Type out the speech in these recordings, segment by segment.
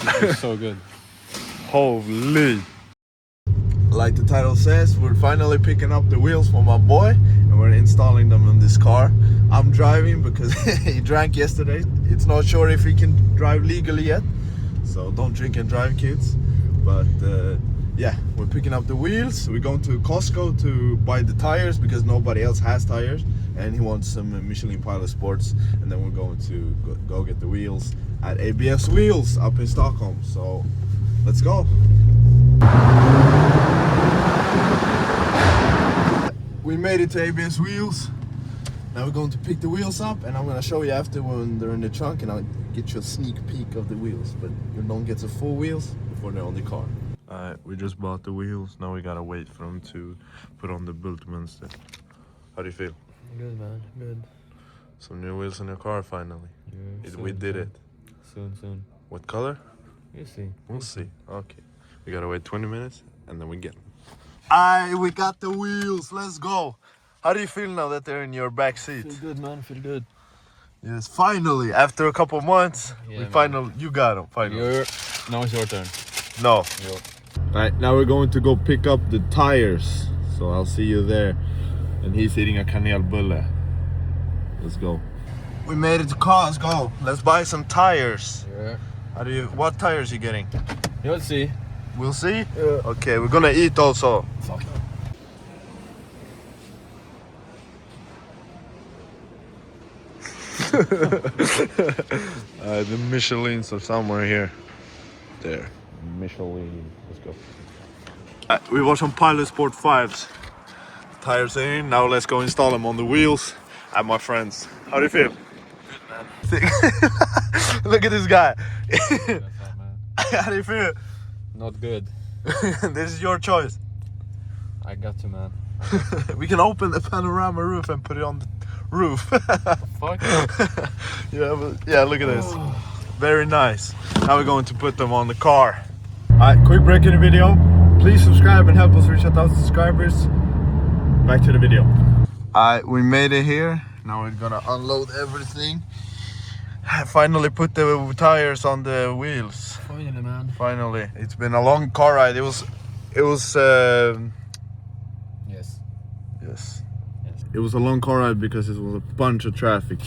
It's so good. Holy. Like the title says, we're finally picking up the wheels for my boy and we're installing them in this car. I'm driving because he drank yesterday. It's not sure if he can drive legally yet, so don't drink and drive, kids. But yeah, we're picking up the wheels. We're going to Costco to buy the tires because nobody else has tires, and he wants some Michelin Pilot Sports, and then we're going to go get the wheels at ABS Wheels up in Stockholm. So let's go. We made it to ABS Wheels. Now we're going to pick the wheels up, and I'm going to show you after when they're in the trunk, and I'll get you a sneak peek of the wheels, but you don't get the full wheels before they're on the car. Alright, we just bought the wheels. Now we gotta wait for them to put on the Bultmünster. How do you feel? Good, man. Good. Some new wheels in your car finally. Yeah, We did it. Soon. What color? You see. We'll see. Okay. We gotta wait 20 minutes and then we get them. Alright, we got the wheels. Let's go. How do you feel now that they're in your back seat? Feel good, man. Feel good. Yes, finally. After a couple months, Yeah, you got them. Finally. Now it's your turn. No. Yo. Alright, now we're going to go pick up the tires. So I'll see you there. And he's eating a kanelbulle. Let's go. We made it to Costco. Let's buy some tires. Yeah. What tires are you getting? You'll see. We'll see? Yeah. Okay, we're gonna eat also. Fuck. The Michelins are somewhere here. There. Michelin. Let's go. We bought some Pilot Sport 5s. Tires are in. Now let's go install them on the wheels at my friends. How do you feel? Good, man. Look at this guy. That's all, man. How do you feel? Not good. This is your choice. I got to, man. We can open the panorama roof and put it on the roof. Fuck. Yeah, look at this. Very nice. Now we're going to put them on the car. Alright, quick break in the video. Please subscribe and help us reach 1,000 subscribers. Back to the video. Alright, we made it here. Now we're gonna unload everything. I finally put the tires on the wheels. Finally, man. Finally. It's been a long car ride. It was Yes. It was a long car ride because it was a bunch of traffic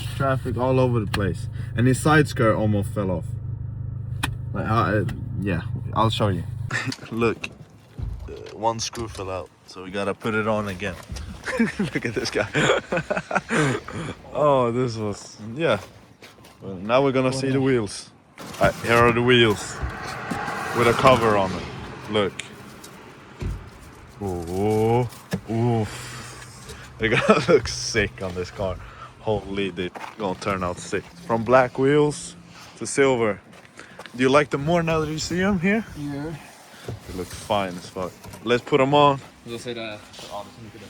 all over the place, and his side skirt almost fell off. Like, yeah, I'll show you. Look, one screw fell out, so we gotta put it on again. Look at this guy. Oh, this was, yeah. Well, now we're gonna see the wheels. Here are the wheels with a cover on them. Look. Oh, oof. They're gonna look sick on this car. Holy, they're gonna turn out sick. From black wheels to silver. Do you like them more now that you see them here? Yeah. They look fine as fuck. Let's put them on. Jag säger det. Ja, det är mycket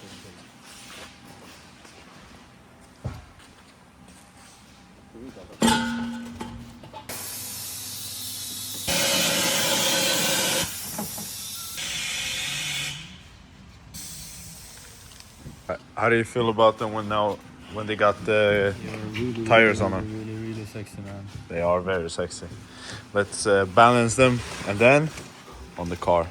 How do you feel about them when they got the tires on them? Really sexy, man. They are very sexy. Let's balance them and then on the car.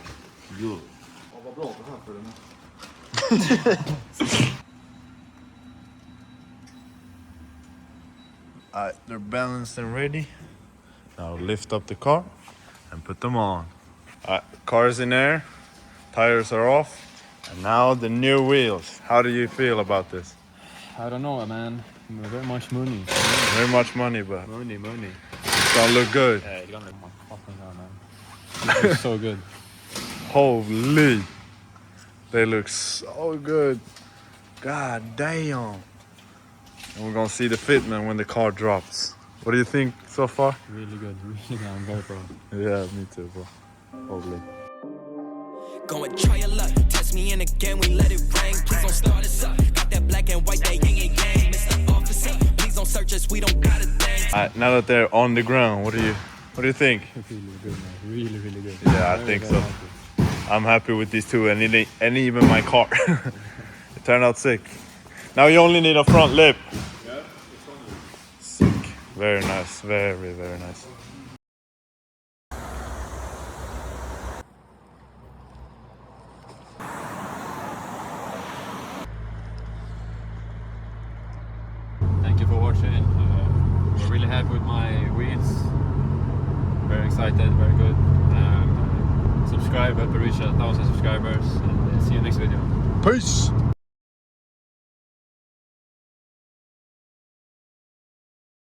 They're balanced and ready. Now lift up the car and put them on. Car's in air, tires are off, and now the new wheels. How do you feel about this? I don't know, man. Very much money. Very much money, but Money. it's gonna look good. Yeah, it's gonna look fucking good, man. It's so good. Holy, they look so good. God damn. And we're gonna see the fitment when the car drops. What do you think so far? Really good. I'm very proud. Yeah, me too, bro. Holy. Go and try your luck. Test me in again, we let it rain. Please don't start us up. Got that black and white, that yin and yang. Mr. Officer, please don't search us, we don't got a thing. Now that they're on the ground, what do you think? Really good, man. Really good. Yeah, I think so. I'm happy with these two and even my car. It turned out sick. Now you only need a front lip. Yeah, Sick. Very nice. Very nice. you for watching. We're really happy with my wheels. Very excited, very good. Subscribe, help me reach 1,000 subscribers, and see you next video. Peace.